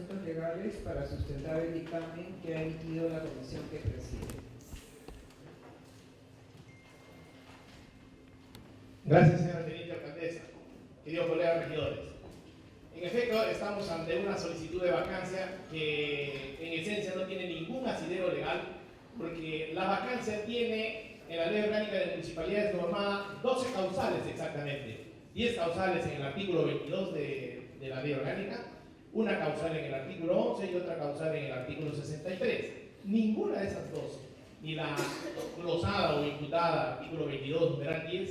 Legales para sustentar el dictamen que ha emitido la comisión que preside. Gracias, señora teniente alcaldesa. Queridos colegas regidores. En efecto, estamos ante una solicitud de vacancia que en esencia no tiene ningún asidero legal, porque la vacancia tiene en la Ley Orgánica de Municipalidades normada 12 causales exactamente, 10 causales en el artículo 22 de la Ley Orgánica, una causal en el artículo 11 y otra causal en el artículo 63. Ninguna de esas 12, ni la glosada o imputada artículo 22, numeral 10,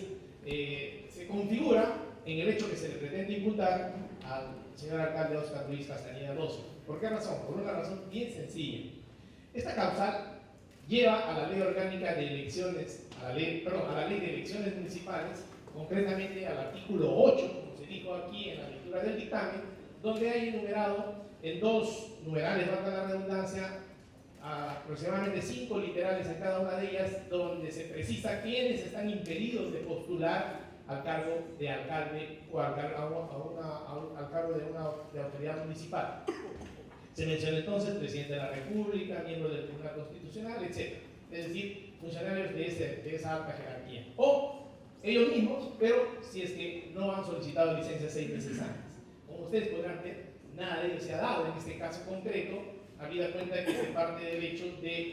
se configura en el hecho que se le pretende imputar al señor alcalde Óscar Luis Castañeda Lozo. ¿Por qué razón? Por una razón bien sencilla. Esta causal lleva a la Ley Orgánica de Elecciones, a la ley de Elecciones Municipales, concretamente al artículo 8, como se dijo aquí en la lectura del dictamen, donde hay enumerado en dos numerales, valga la redundancia, aproximadamente 5 literales en cada una de ellas, donde se precisa quiénes están impedidos de postular al cargo de alcalde o al cargo de autoridad municipal. Se menciona entonces presidente de la República, miembro del Tribunal Constitucional, etc. Es decir, funcionarios de esa alta jerarquía. O ellos mismos, pero si es que no han solicitado licencia 6 meses antes. Como ustedes podrán ver, nada de ello se ha dado en este caso concreto, habida cuenta que se parte del hecho de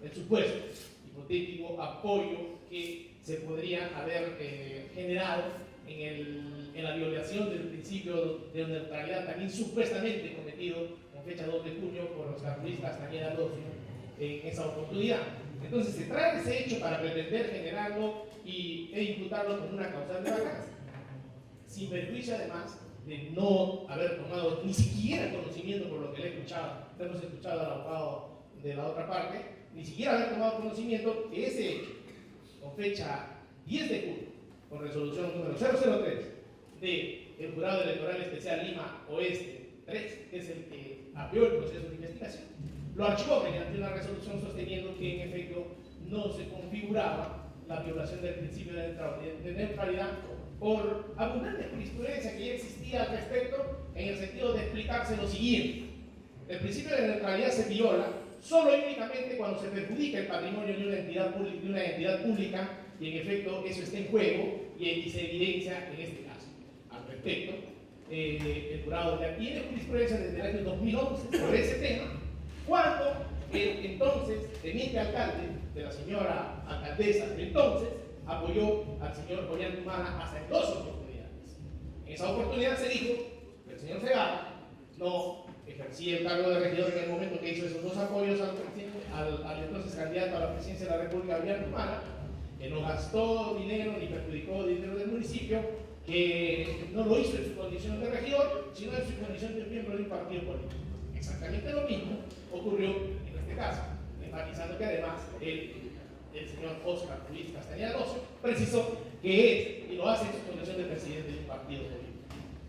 el supuesto hipotético apoyo que se podría haber generado en la violación del principio de neutralidad, también supuestamente cometido con fecha 2 de junio por los carlistas Castañeda Lozo en esa oportunidad. Entonces se trae ese hecho para pretender generarlo e imputarlo como una causal de vacancia, sin perjuicio además de no haber tomado ni siquiera conocimiento, por lo que le he escuchado, hemos escuchado al abogado de la otra parte, ni siquiera haber tomado conocimiento que ese hecho, con fecha 10 de julio, con resolución número 003 del Jurado Electoral Especial Lima Oeste 3, que es el que abrió el proceso de investigación, lo archivó mediante una resolución sosteniendo que en efecto no se configuraba la violación del principio de neutralidad por abundante jurisprudencia que ya existía al respecto, en el sentido de explicarse lo siguiente: el principio de neutralidad se viola solo y únicamente cuando se perjudica el patrimonio de una entidad pública, y en efecto eso está en juego y se evidencia en este caso. Al respecto, el jurado ya tiene jurisprudencia desde el año 2011 sobre ese tema, cuando el entonces teniente alcalde de la señora alcaldesa de entonces apoyó al señor Ollanta hasta en 2 oportunidades. En esa oportunidad se dijo que el señor Segarra no ejercía el cargo de regidor en el momento que hizo esos 2 apoyos al entonces candidato a la presidencia de la República, Ollanta, que no gastó dinero ni perjudicó dinero del municipio, que no lo hizo en su condición de regidor, sino en su condición de miembro de un partido político. Exactamente lo mismo ocurrió en este caso, enfatizando que además el señor Óscar Luis Castañeda Lozo precisó que es, y lo hace en su condición de presidente de un partido político.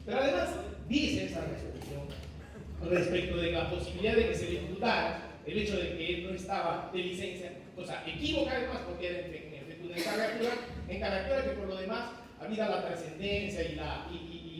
Pero además dice esa resolución respecto de la posibilidad de que se le imputara el hecho de que él no estaba de licencia, o sea, equivoca además porque era en efecto una encargatura que por lo demás, habida la trascendencia y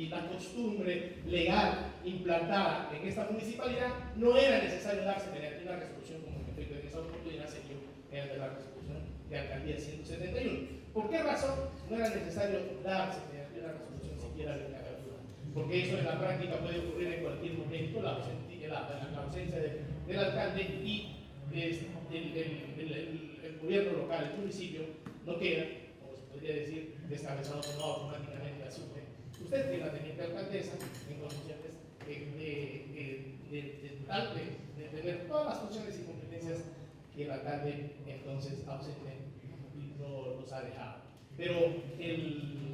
la costumbre legal implantada en esta municipalidad, no era necesario darse mediante una resolución como en efecto en esa oportunidad se dio en el de la resolución de alcaldía 171. ¿Por qué razón no era necesario darse mediante una resolución siquiera de encargatura? Porque eso en la práctica puede ocurrir en cualquier momento, la ausencia del alcalde y el gobierno local, el municipio, no queda, como se podría decir, descabezado, no automáticamente asume usted, que la teniente alcaldesa, en condiciones de tener todas las funciones y competencias que el alcalde entonces ausente y no los ha dejado. Pero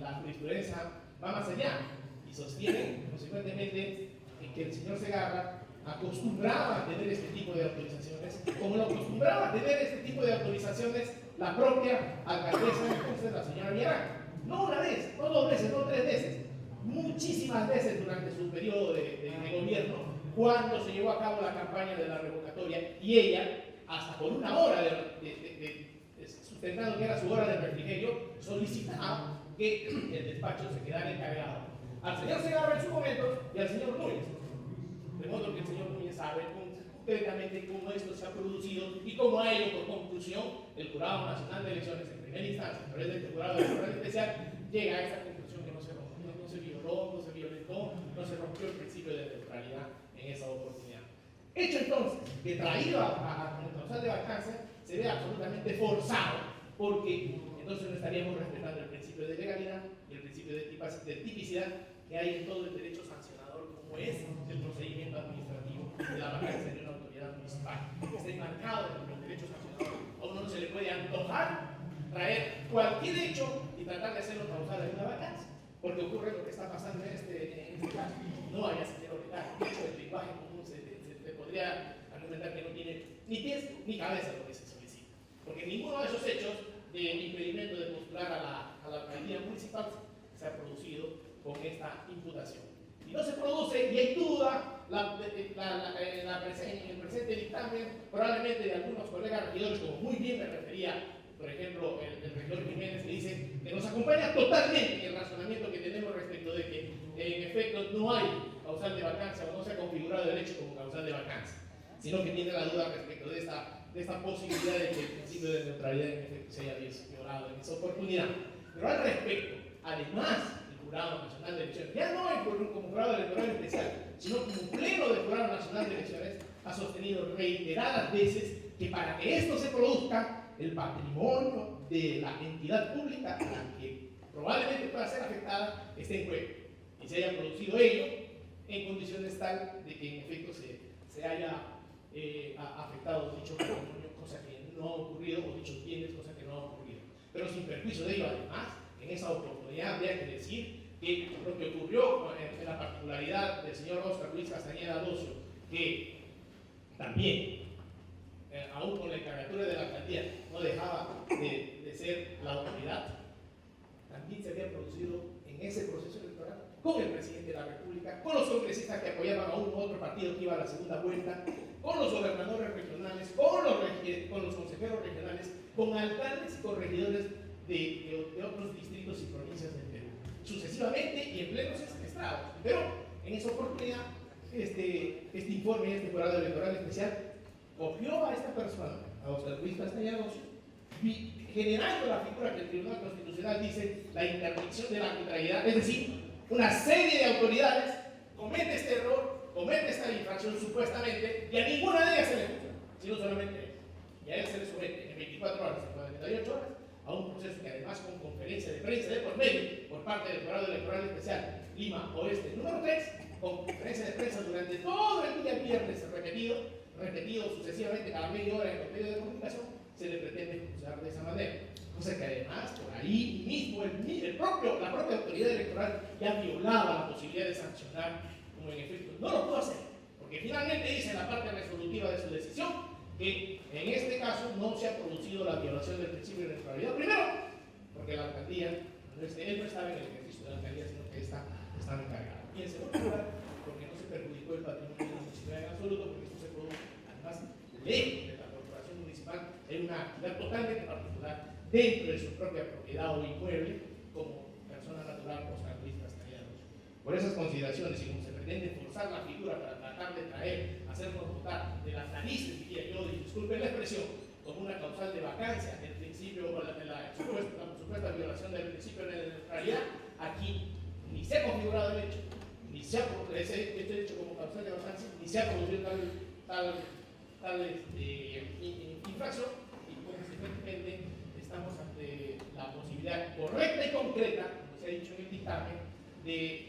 la jurisprudencia va más allá y sostiene consecuentemente que el señor Segarra acostumbraba a tener este tipo de autorizaciones, como lo acostumbraba a tener este tipo de autorizaciones la propia alcaldesa entonces, la señora Villarán. No una vez, no 2 veces, no 3 veces, muchísimas veces durante su periodo de gobierno, cuando se llevó a cabo la campaña de la revocatoria, y ella, hasta por una hora sustentando que era su hora de refrigerio, solicitaba que el despacho se quedara encargado al señor Segarra en su momento y al señor Núñez. De modo que el señor Núñez sabe concretamente cómo esto se ha producido y cómo ha ido por conclusión el Jurado Nacional de Elecciones en primera instancia, a través del Jurado Electoral Especial, llega a esa conclusión que no se violó, no se violentó, no se rompió el principio de neutralidad en esa oportunidad. Hecho entonces que traído a la causal de vacancia se ve absolutamente forzado, porque entonces no estaríamos respetando el principio de legalidad y el principio de tipicidad que hay en todo el derecho sancionador, como es el procedimiento administrativo de la vacancia de una autoridad municipal. Está enmarcado en el derecho sancionador. A uno no se le puede antojar traer cualquier hecho y tratar de hacerlo causal de una vacancia, porque ocurre lo que está pasando en este caso. No hay asidero legal. De hecho, el lenguaje común se podría argumentar que no tiene ni pies ni cabeza lo que se solicita, porque ninguno de esos hechos de impedimento de postular a la alcaldía municipal se ha producido con esta imputación. Y no se produce, y hay duda en el presente dictamen, probablemente de algunos colegas regidores, como muy bien me refería, por ejemplo, el regidor Jiménez, que dice que nos acompaña totalmente en el razonamiento que tenemos respecto de que en efecto no hay causal de vacancia o no se ha configurado el hecho como causal de vacancia, sino que tiene la duda respecto de esta posibilidad de que el principio de neutralidad en efecto se haya violado en esa oportunidad. Pero al respecto, además, el Jurado Nacional de Elecciones, ya no como Jurado Electoral Especial, sino como Pleno del Jurado Nacional de Elecciones, ha sostenido reiteradas veces que para que esto se produzca, el patrimonio de la entidad pública a la que probablemente pueda ser afectada esté en juego y se haya producido ello en condiciones tal de que en efecto se haya afectado dicho patrimonio, cosa que no ha ocurrido, o dichos bienes, cosa que no ha ocurrido. Pero sin perjuicio de ello, además, en esa oportunidad habría que decir que lo que ocurrió en la particularidad del señor Óscar Luis Castañeda Docio, que también, aún con la encargatura de la alcaldía, no dejaba de ser la autoridad, también se había producido en ese proceso electoral con el presidente de la República, con los congresistas que apoyaban a uno u otro partido que iba a la segunda vuelta, con los gobernadores regionales, con los consejeros regionales, con alcaldes y corregidores de otros distritos y provincias del Perú, sucesivamente y en plenos estrados. Pero en esa oportunidad, este informe, este Jurado Electoral Especial, copió a esta persona, a Óscar Luis Castañeda Docio, generando la figura que el Tribunal Constitucional dice la interdicción de la arbitrariedad, es decir, una serie de autoridades comete este error, comete esta infracción supuestamente, y a ninguna de ellas se le juzga, sino solamente a él. Y a él se le somete en 24 horas, en 48 horas, a un proceso que además con conferencia de prensa de por medio, por parte del Jurado Electoral Especial Lima Oeste número 3, con conferencia de prensa durante todo el día viernes repetido sucesivamente cada media hora en los medios de comunicación, se le pretende juzgar de esa manera. Cosa que además, por ahí mismo, la propia autoridad electoral ya violaba la posibilidad de sancionar, como en efecto no lo pudo hacer, porque finalmente dice en la parte resolutiva de su decisión que en este caso no se ha producido la violación del principio de neutralidad. Primero, porque la alcaldía, él no estaba en el ejercicio de la alcaldía, sino que estaba encargado. Y en segundo lugar, porque no se perjudicó el patrimonio de la municipalidad en absoluto, porque esto se produjo, además, lejos de la corporación municipal, en una actividad totalmente particular dentro de su propia propiedad o inmueble, como persona natural Óscar Luis Castañeda Docio. Por esas consideraciones, y como se pretende forzar la figura para tratar de hacernos votar de las narices, diría yo, y disculpen la expresión, como una causal de vacancia del principio, o la supuesta violación del principio de neutralidad, aquí ni se ha configurado el hecho, ni se ha este hecho como causal de vacancia, ni se ha producido tal infracción, y consecuentemente estamos ante la posibilidad correcta y concreta, como se ha dicho en el dictamen, de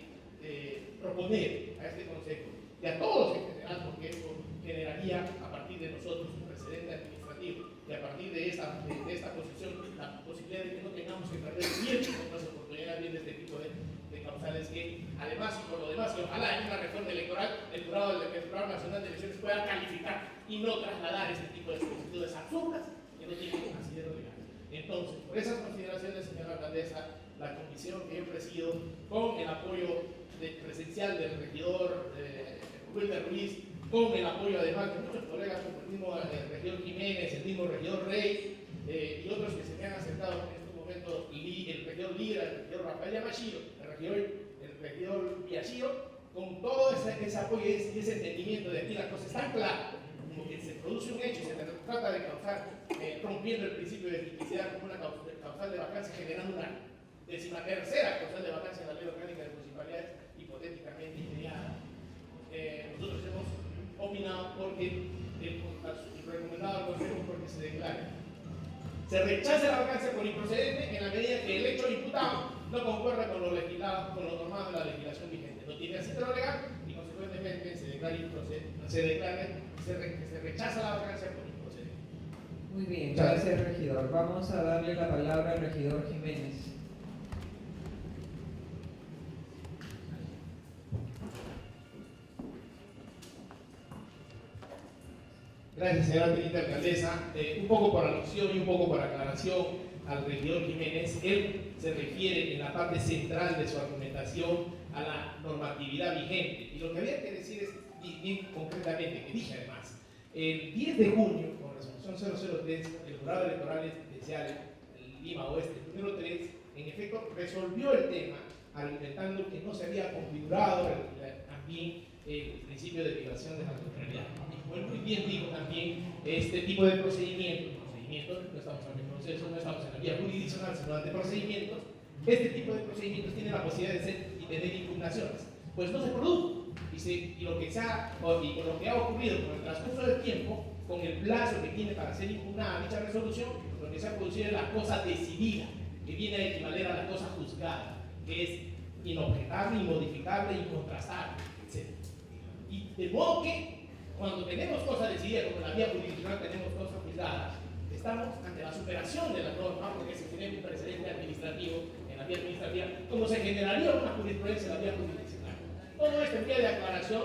proponer a este Consejo y a todos en general, porque esto generaría a partir de nosotros un precedente administrativo y a partir de esta posición la posibilidad de que no tengamos que perder tiempo con las oportunidades de este tipo de causales que además y por lo demás, que ojalá en una reforma electoral el Jurado Nacional de Elecciones pueda calificar y no trasladar este tipo de solicitudes absurdas que no tienen un asidero legal. Entonces, por esas consideraciones, señora alcaldesa, la comisión que yo presido, con el apoyo presencial del regidor Wilmer Ruiz, con el apoyo además de muchos colegas como el mismo regidor Jiménez, el mismo regidor Rey y otros que se me han acercado en estos momentos, el regidor Lira, el regidor Rafael Yamashiro, el regidor Villachillo, con todo ese apoyo y ese entendimiento de aquí la cosa es tan clara, como que se produce un hecho y se trata de causar, rompiendo el principio de tipicidad como una causal de vacancia, generando una 13ª causal de vacancia en la ley orgánica de municipalidades, hipotéticamente ideada. Nosotros hemos opinado porque el recomendado al Consejo porque se declare. Se rechaza la vacancia por improcedente en la medida que el hecho imputado no concuerda con lo legislado, con lo normado de la legislación vigente. No tiene asentamiento legal y consecuentemente se rechaza la vacancia por improcedente. Muy bien, gracias regidor. Vamos a darle la palabra al regidor Jiménez. Gracias, señora teniente alcaldesa. Un poco por alusión y un poco por aclaración al regidor Jiménez, él se refiere en la parte central de su argumentación a la normatividad vigente. Y lo que había que decir es bien concretamente, que dije además, el 10 de junio, con resolución 003, el jurado electoral especial Lima Oeste número 3, en efecto resolvió el tema argumentando que no se había configurado también el principio de privación de la neutralidad. Muy bien digo también, este tipo de procedimientos, no estamos en el proceso, no estamos en la vía jurisdiccional, sino ante procedimientos, este tipo de procedimientos tiene la posibilidad de ser y tener impugnaciones. Pues no se produjo. Y lo que ha ocurrido con el transcurso del tiempo, con el plazo que tiene para ser impugnada dicha resolución, lo que se ha producido es la cosa decidida, que viene a equivaler a la cosa juzgada, que es inobjetable, inmodificable, incontrastable, etc. Y de modo que cuando tenemos cosas decididas, como en la vía jurisdiccional tenemos cosas juzgadas, estamos ante la superación de la norma, porque se tiene un precedente administrativo en la vía administrativa, como se generaría una jurisprudencia en la vía jurisdiccional. Todo esto en vía de aclaración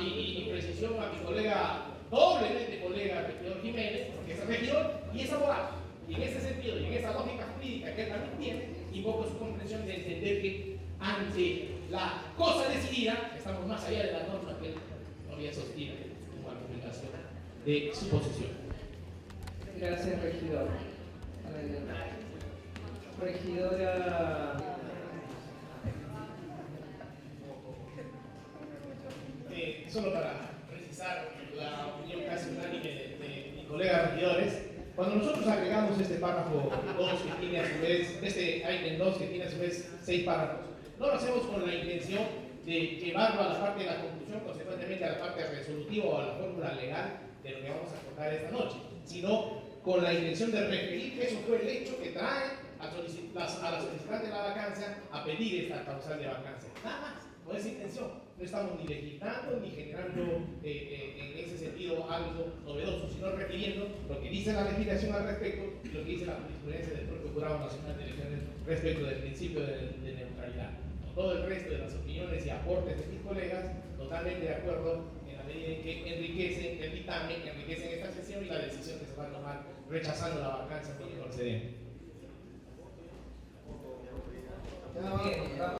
y precisión a mi colega, doblemente colega, regidor Jiménez, porque es regidor y es abogado. Y en ese sentido, y en esa lógica jurídica que él también tiene, invoco su comprensión de entender que ante la cosa decidida, estamos más allá de la norma que él todavía sostiene como argumentación de su posición. Gracias, regidor. Regidora. Solo para precisar la opinión casi unánime de mis colegas regidores, cuando nosotros agregamos este párrafo 2 que tiene a su vez, este ítem 2 que tiene a su vez 6 párrafos, no lo hacemos con la intención de llevarlo a la parte de la conclusión, consecuentemente a la parte resolutiva o a la fórmula legal de lo que vamos a acordar esta noche, sino con la intención de referir que eso fue el hecho que trae a la solicitante de la vacancia a pedir esta causal de vacancia. Nada más, con esa intención. No estamos ni legislando ni generando en ese sentido algo novedoso, sino refiriendo lo que dice la legislación al respecto y lo que dice la jurisprudencia del propio Jurado Nacional de Elecciones respecto del principio de neutralidad. Con todo el resto de las opiniones y aportes de mis colegas, totalmente de acuerdo en la medida en que enriquecen el dictamen, enriquecen esta sesión y la decisión que se va a tomar rechazando la vacancia por el procedente. Muy bien,